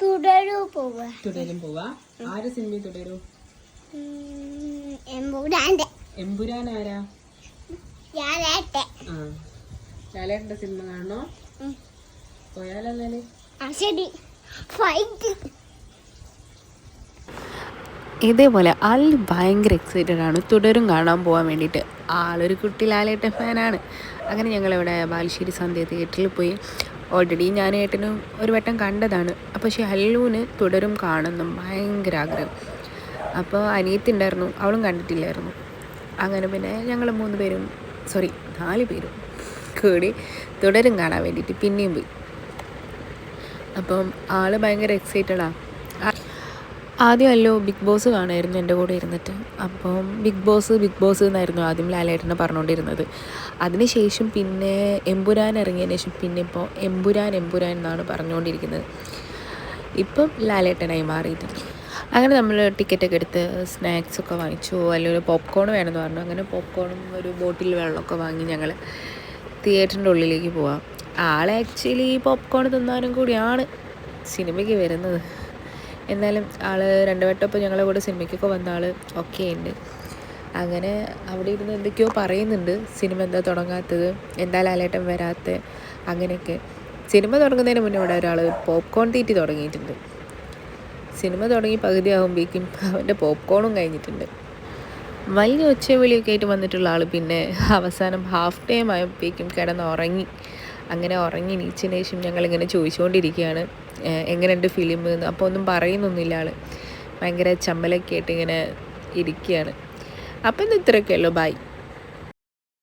തുടരും പോവാ. ആര് സിനിമ തുടരും? എമ്പുരാൻ ആരാ? ലാലേട്ടന്റെ സിനിമ കാണണോ? പോയാലെന്നാല് ഇതേപോലെ ആൾ ഭയങ്കര എക്സൈറ്റഡ് ആണ് തുടരും കാണാൻ പോകാൻ വേണ്ടിയിട്ട്. ആളൊരു കുട്ടി ലാലേട്ടൻ ഫാനാണ്. അങ്ങനെ ഞങ്ങളിവിടെ ബാലുശ്ശേരി സന്ധ്യ തിയേറ്ററിൽ പോയി. ഓൾറെഡി ഞാൻ ഏട്ടനും ഒരു വട്ടം കണ്ടതാണ്. പക്ഷേ ഹല്ലുവിന് തുടരും കാണുന്നു ഭയങ്കര ആഗ്രഹം. അപ്പോൾ അനിയത്തി ഉണ്ടായിരുന്നു, അവളും കണ്ടിട്ടില്ലായിരുന്നു. അങ്ങനെ പിന്നെ ഞങ്ങൾ 4 പേരും കൂടി തുടരും കാണാൻ വേണ്ടിയിട്ട് പിന്നെയും പോയി. അപ്പം ആൾ ഭയങ്കര എക്സൈറ്റഡാണ്. ആദ്യമല്ലോ ബിഗ് ബോസ് കാണുമായിരുന്നു എൻ്റെ കൂടെ ഇരുന്നിട്ട്. അപ്പം ബിഗ് ബോസ് എന്നായിരുന്നു ആദ്യം ലാലേട്ടനെ പറഞ്ഞുകൊണ്ടിരുന്നത്. അതിനുശേഷം പിന്നെ എമ്പുരാൻ ഇറങ്ങിയതിന് ശേഷം പിന്നെ ഇപ്പോൾ എമ്പുരാൻ എന്നാണ് പറഞ്ഞുകൊണ്ടിരിക്കുന്നത്. ഇപ്പം ലാലേട്ടനായി മാറിയിട്ടുണ്ട്. അങ്ങനെ നമ്മൾ ടിക്കറ്റൊക്കെ എടുത്ത് സ്നാക്സൊക്കെ വാങ്ങിച്ചു. അല്ലെങ്കിൽ പോപ്കോൺ വേണമെന്ന് പറഞ്ഞു. അങ്ങനെ പോപ്കോണും ഒരു ബോട്ടിൽ വെള്ളമൊക്കെ വാങ്ങി ഞങ്ങൾ തിയേറ്ററിൻ്റെ ഉള്ളിലേക്ക് പോവാം. ആൾ ആക്ച്വലി പോപ്കോൺ തിന്നാനും കൂടിയാണ് സിനിമയ്ക്ക് വരുന്നത്. എന്നാലും ആൾ 2 വട്ടം ഇപ്പോൾ ഞങ്ങളെ കൂടെ സിനിമയ്ക്കൊക്കെ വന്ന ആൾ ഓക്കെ ഉണ്ട്. അങ്ങനെ അവിടെ ഇരുന്ന് എന്തൊക്കെയോ പറയുന്നുണ്ട്. സിനിമ എന്താ തുടങ്ങാത്തത്, എന്താ ലാലേട്ടൻ വരാത്തത്, അങ്ങനെയൊക്കെ. സിനിമ തുടങ്ങുന്നതിന് മുന്നേ ഇവിടെ ഒരാൾ പോപ്കോൺ തീറ്റി തുടങ്ങിയിട്ടുണ്ട്. സിനിമ തുടങ്ങി പകുതിയാകുമ്പോഴേക്കും അവൻ്റെ പോപ്കോണും കഴിഞ്ഞിട്ടുണ്ട്. വലിയ ഒച്ചവിളിയൊക്കെ ആയിട്ട് വന്നിട്ടുള്ള ആൾ പിന്നെ അവസാനം ഹാഫ് ടൈം ആയപ്പോഴേക്കും കിടന്നുറങ്ങി. അങ്ങനെ ഉറങ്ങി എണീച്ചതിന് ശേഷം ഞങ്ങളിങ്ങനെ ചോദിച്ചുകൊണ്ടിരിക്കുകയാണ് എങ്ങനെയുണ്ട് ഫിലിം എന്ന്. അപ്പോൾ ഒന്നും പറയുന്നൊന്നുമില്ല. ആൾ ഭയങ്കര ചമ്മലൊക്കെ ആയിട്ട് ഇങ്ങനെ ഇരിക്കുകയാണ്. അപ്പം ഇന്ന് ഇത്രയൊക്കെയല്ലോ. ബൈ.